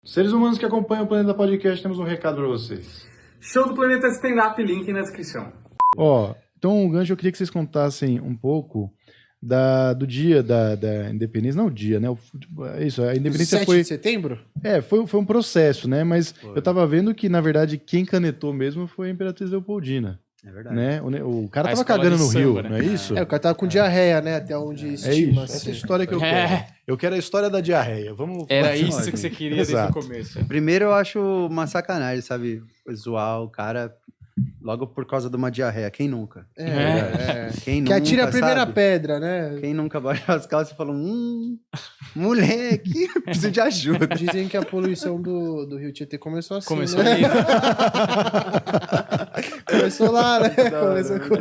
Seres humanos que acompanham o Planeta Podcast, temos um recado para vocês. Show do Planeta Stand-Up, link na descrição. Então, Gancho, eu queria que vocês contassem um pouco do dia da independência. Não o dia, né? Isso, a independência 7 foi... de setembro? Foi um processo, né? Mas eu tava vendo que, na verdade, quem canetou mesmo foi a Imperatriz Leopoldina. É verdade. Né? O cara A tava escola cagando de no samba, rio, né? não é isso? O cara tava com diarreia, né? Até onde É estima. isso. Essa assim. história que eu quero. Eu quero a história da diarreia. Vamos Era fazer isso uma- que você queria desde Exato. o começo. Primeiro eu acho uma sacanagem, sabe? Zoar o cara logo por causa de uma diarreia. Quem nunca? Quem Que nunca, atira a primeira sabe? pedra, né? Quem nunca baixa as calças e fala, moleque, preciso de ajuda. Dizem que a poluição do Rio Tietê começou assim, Começou né? ali. Começou lá, né? Começou com...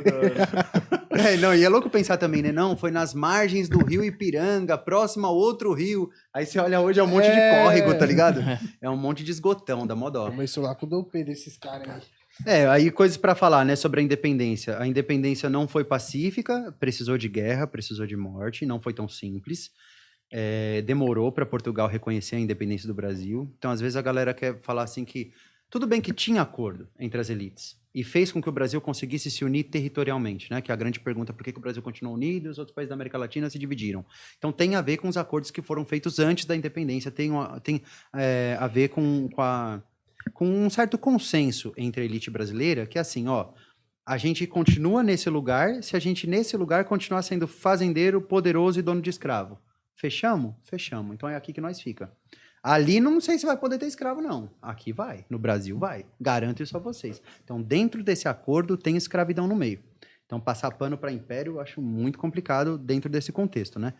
Não, e é louco pensar também, né? Não, foi nas margens do rio Ipiranga, próximo ao outro rio. Aí você olha hoje, é um monte de córrego, tá ligado? É um monte de esgotão, dá mó dó. Começou lá com o Dom Pedro, esses caras aí. Aí coisas pra falar, né, sobre a independência. A independência não foi pacífica, precisou de guerra, precisou de morte, não foi tão simples. Demorou para Portugal reconhecer a independência do Brasil. Então, às vezes, a galera quer falar assim que tudo bem que tinha acordo entre as elites e fez com que o Brasil conseguisse se unir territorialmente, né? Que é a grande pergunta, por que o Brasil continuou unido e os outros países da América Latina se dividiram? Então, tem a ver com os acordos que foram feitos antes da independência, tem a ver com um certo consenso entre a elite brasileira, que é assim, a gente continua nesse lugar se a gente nesse lugar continuar sendo fazendeiro, poderoso e dono de escravo. Fechamos? Fechamos. Então é aqui que nós fica. Ali não sei se vai poder ter escravo, não. Aqui vai. No Brasil vai. Garanto isso a vocês. Então, dentro desse acordo, tem escravidão no meio. Então, passar pano para império eu acho muito complicado dentro desse contexto, né?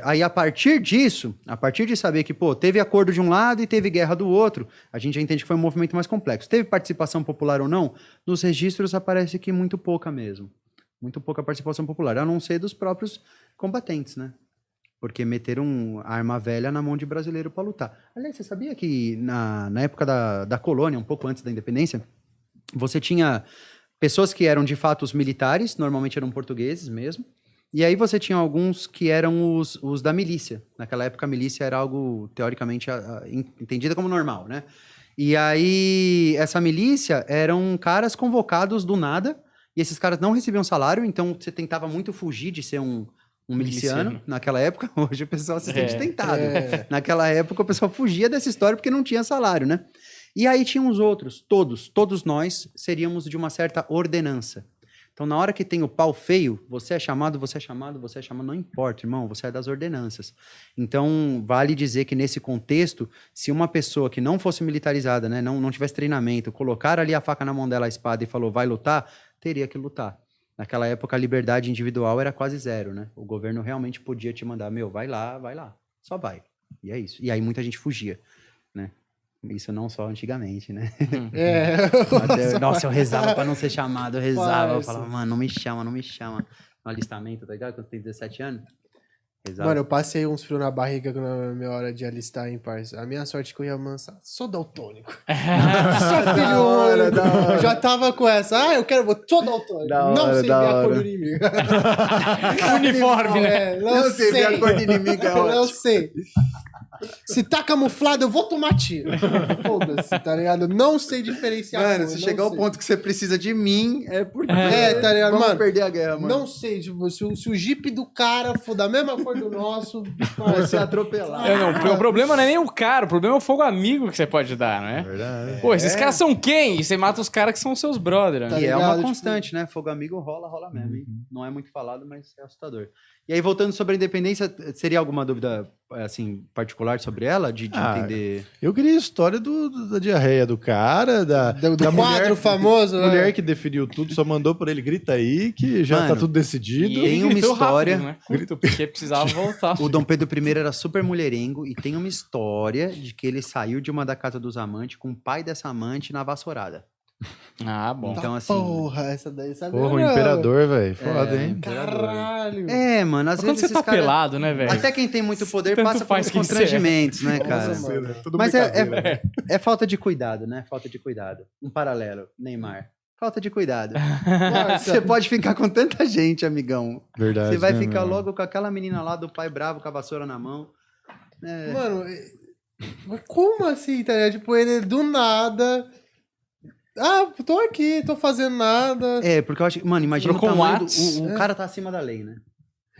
Aí, a partir disso, a partir de saber que, teve acordo de um lado e teve guerra do outro, a gente já entende que foi um movimento mais complexo. Teve participação popular ou não? Nos registros aparece que muito pouca mesmo. Muito pouca participação popular, a não ser dos próprios combatentes, né? Porque meteram arma velha na mão de brasileiro para lutar. Aliás, você sabia que na época da colônia, um pouco antes da independência, você tinha pessoas que eram de fato os militares, normalmente eram portugueses mesmo, e aí você tinha alguns que eram os da milícia. Naquela época a milícia era algo, teoricamente, entendida como normal, né? E aí essa milícia eram caras convocados do nada, e esses caras não recebiam salário, então você tentava muito fugir de ser um miliciano naquela época. Hoje o pessoal se sente tentado. Naquela época o pessoal fugia dessa história porque não tinha salário, né? E aí tinham os outros, todos nós seríamos de uma certa ordenança. Então, na hora que tem o pau feio, você é chamado, não importa, irmão, você é das ordenanças. Então, vale dizer que nesse contexto, se uma pessoa que não fosse militarizada, né, não tivesse treinamento, colocar ali a faca na mão dela, a espada, e falou, vai lutar, teria que lutar. Naquela época, a liberdade individual era quase zero, né? O governo realmente podia te mandar, vai lá, só vai. E é isso. E aí muita gente fugia, né? Isso não só antigamente, né? Nossa, eu rezava pra não ser chamado, eu rezava, eu falava, mano, não me chama. No alistamento, tá ligado? Quando você tem 17 anos. Rezava. Mano, eu passei uns frios na barriga na minha hora de alistar, hein, parça. A minha sorte é que eu ia amansar. Sou daltônico. Sou filho único. Eu já tava com essa. Sou daltônico. Não sei ver a cor do inimigo. Uniforme, né? Não sei ver a cor do inimigo, é Não ótimo. sei. Se tá camuflado, eu vou tomar tiro. Foda-se, tá ligado? Não sei diferenciar. Mano, se chegar ao ponto que você precisa de mim, é porque tá ligado, vamos mano? perder a guerra, mano. Não sei, tipo, se o jipe do cara for da mesma cor do nosso, Vai ser atropelado. O problema não é nem o cara, o problema é o fogo amigo que você pode dar, não é? Verdade. Pô, esses caras são quem? E você mata os caras que são seus brother, né? Tá E é ligado? uma Tipo- constante, né? Fogo amigo rola mesmo, hein? Não é muito falado, mas é assustador. E aí, voltando sobre a independência, seria alguma dúvida, assim, particular sobre ela? De entender... Eu queria a história da diarreia do cara, da quadro mulher, famoso, né? mulher que definiu tudo, só mandou por ele, grita aí, que já Mano, tá tudo decidido. E tem ele uma gritou história- rápido, né? Curto, porque precisava voltar. O Dom Pedro I era super mulherengo e tem uma história de que ele saiu de uma da casa dos amantes com o pai dessa amante na vassourada. Ah, bom. Então, assim... Porra, essa daí sabe? Porra, o imperador, velho. Foda, hein? Caralho. Mano, às Mas quando vezes você esses tá caras- pelado, né, velho? Até quem tem muito poder Tanto passa por faz uns quem constrangimentos, né, cara? Nossa, mano. Tudo Mas brincadeira, né? é falta de cuidado, né? Falta de cuidado. Um paralelo, Neymar. Falta de cuidado. Nossa. Você pode ficar com tanta gente, amigão. Verdade. Você vai né, ficar meu? logo com aquela menina lá do pai bravo com a vassoura na mão. Mano, Mas como assim, tá ligado? Tipo, ele do nada... Ah, tô aqui, tô fazendo nada. É, porque eu acho que, mano, imagina o Trocou um tamanho Whats. o cara tá acima da lei, né?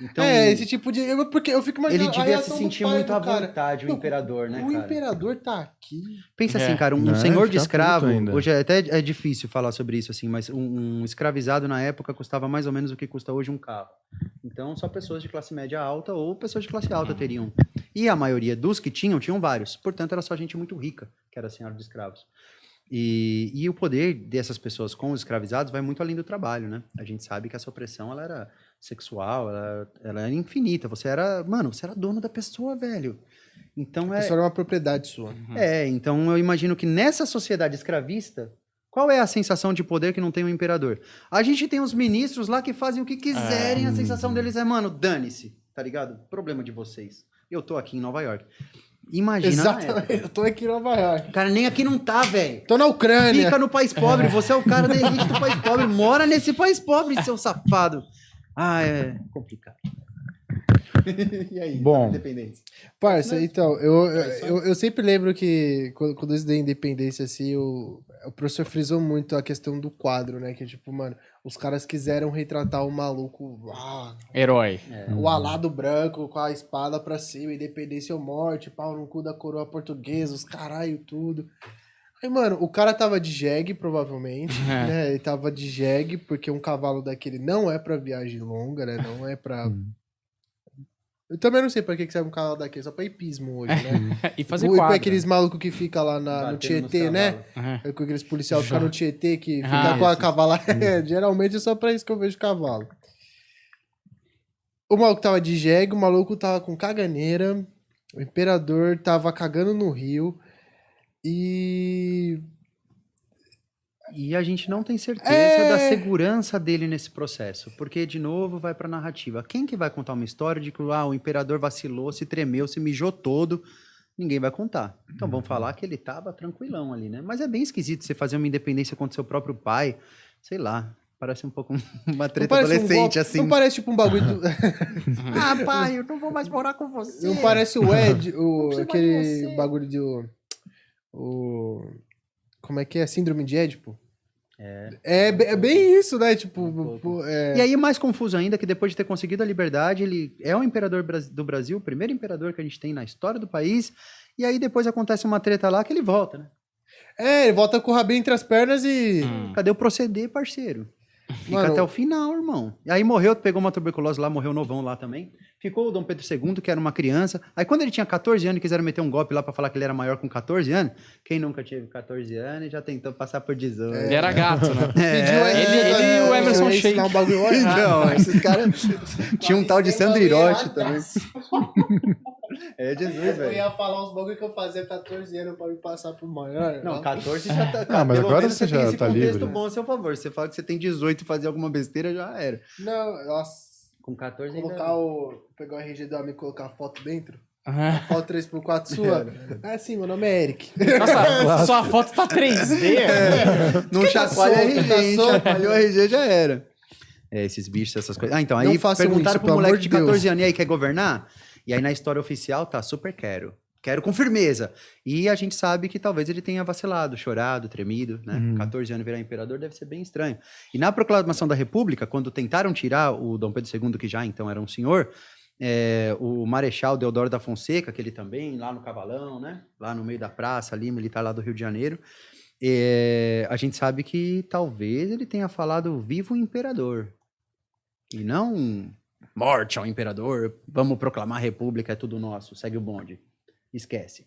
Então, Esse tipo de... Porque eu fico imaginando ele a devia se reação do sentir pai muito do à cara. vontade, o Não, imperador, né, O cara? imperador tá aqui. Pensa É. assim, cara, um Não, senhor fica de escravo, puto ainda. hoje até é difícil falar sobre isso, assim, mas um escravizado na época custava mais ou menos o que custa hoje um carro. Então, só pessoas de classe média alta ou pessoas de classe alta teriam. E a maioria dos que tinham vários. Portanto, era só gente muito rica, que era senhora de escravos. E o poder dessas pessoas com os escravizados vai muito além do trabalho, né? A gente sabe que essa opressão, ela era sexual, ela era infinita. Você era dono da pessoa, velho. Então, Isso era uma propriedade sua. então eu imagino que nessa sociedade escravista, qual é a sensação de poder que não tem o imperador? A gente tem os ministros lá que fazem o que quiserem, a sensação deles é, mano, dane-se, tá ligado? Problema de vocês. Eu tô aqui em Nova York. Imagina na Exatamente. época. Eu tô aqui em Nova York. Cara, nem aqui não tá, velho. Tô na Ucrânia. Fica no país pobre, você é o cara da elite do país pobre, mora nesse país pobre, seu safado. Ah, é complicado. E aí, Bom. independência? Parça, então, eu sempre lembro que quando eu estudei independência, assim, o professor frisou muito a questão do quadro, né? Que, tipo, mano, os caras quiseram retratar o maluco, Herói. o alado branco com a espada pra cima, independência ou morte, pau no cu da coroa portuguesa, os caralho, tudo. Aí, mano, o cara tava de jegue, provavelmente, né? Ele tava de jegue, porque um cavalo daquele não é pra viagem longa, né? Não é pra... Eu também não sei pra que serve um cavalo daquele, só pra hipismo hoje, né? E fazer E pra quadro. aqueles malucos que ficam lá no Batendo nos Tietê, né? cavalos. Com aqueles policiais que ficam no Tietê, que Ah, ficam com a esses. cavala. Geralmente é só pra isso que eu vejo cavalo. O maluco tava de jegue, o maluco tava com caganeira, o imperador tava cagando no rio e... E a gente não tem certeza da segurança dele nesse processo, porque, de novo, vai pra narrativa. Quem que vai contar uma história de que o imperador vacilou, se tremeu, se mijou todo? Ninguém vai contar. Então vamos falar que ele tava tranquilão ali, né? Mas é bem esquisito você fazer uma independência contra seu próprio pai, sei lá, parece um pouco uma treta parece um adolescente, golpe, assim. Não parece tipo um bagulho do... Ah, pai, eu não vou mais morar com você. Não parece o Ed, preciso mais de aquele você. bagulho do... Como é que é? Síndrome de Édipo? É bem isso, né? Tipo, E aí, mais confuso ainda, que depois de ter conseguido a liberdade, ele é o imperador do Brasil, o primeiro imperador que a gente tem na história do país, e aí depois acontece uma treta lá que ele volta, né? ele volta com o rabinho entre as pernas e... Cadê o proceder, parceiro? Fica Mano, até o final, irmão. E aí morreu, pegou uma tuberculose lá, morreu novão lá também. Ficou o Dom Pedro II, que era uma criança. Aí quando ele tinha 14 anos, quiseram meter um golpe lá pra falar que ele era maior com 14 anos. Quem nunca teve 14 anos e já tentou passar por 18. Ele era gato, né? Pediu ele e o Emerson ensinar Sheik. um bagulho Então, esses caras... Tinha um tal de Sandro Hiroshi também. É Jesus, Eu velho. ia falar uns bagulho que eu fazia 14 anos pra me passar por maior. Não, 14 já tá... Ah, mas pelo agora menos você já tem esse tá contexto livre. bom a seu favor. Você fala que você tem 18 e fazer alguma besteira, já era. Não, nossa. Com 14 ainda... Colocar pegar o RG do amigo e colocar a foto dentro. Aham. Foto 3x4 sua. É sim, meu nome é Eric. Nossa, sua foto tá 3D. Não tá chacoalha solto, RG, tá hein? solto. Chacoalhou RG, já era. Esses bichos, essas coisas. Ah, então, aí Não façam perguntaram isso, pro pelo moleque amor de de Deus. 14 anos, e aí, quer governar? E aí na história oficial tá, super quero. Quero com firmeza. E a gente sabe que talvez ele tenha vacilado, chorado, tremido, né? 14 anos virar imperador deve ser bem estranho. E na proclamação da República, quando tentaram tirar o Dom Pedro II, que já então era um senhor, o Marechal Deodoro da Fonseca, que ele também, lá no Cavalão, né? Lá no meio da praça, ali, militar lá do Rio de Janeiro, a gente sabe que talvez ele tenha falado vivo o imperador. E não morte ao imperador, vamos proclamar a república, é tudo nosso, segue o bonde. Esquece.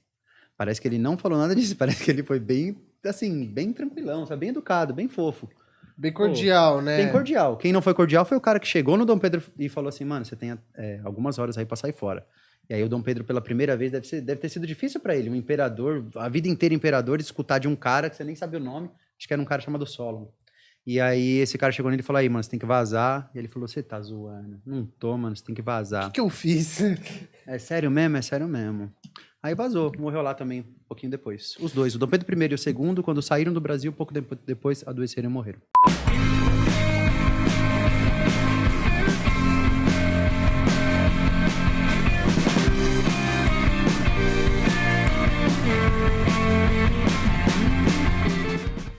Parece que ele não falou nada disso, parece que ele foi bem, assim, bem tranquilão, sabe? Bem educado, bem fofo. Bem cordial, né? Bem cordial. Quem não foi cordial foi o cara que chegou no Dom Pedro e falou assim, mano, você tem algumas horas aí pra sair fora. E aí o Dom Pedro, pela primeira vez, deve ter sido difícil pra ele, um imperador, a vida inteira imperador, escutar de um cara que você nem sabe o nome, acho que era um cara chamado Solon. E aí esse cara chegou nele e falou, aí, mano, você tem que vazar. E ele falou, você tá zoando. Não tô, mano, você tem que vazar. O que eu fiz? É sério mesmo? É sério mesmo. Aí vazou, morreu lá também, um pouquinho depois. Os dois, o Dom Pedro I e o segundo, quando saíram do Brasil, pouco depois adoeceram e morreram.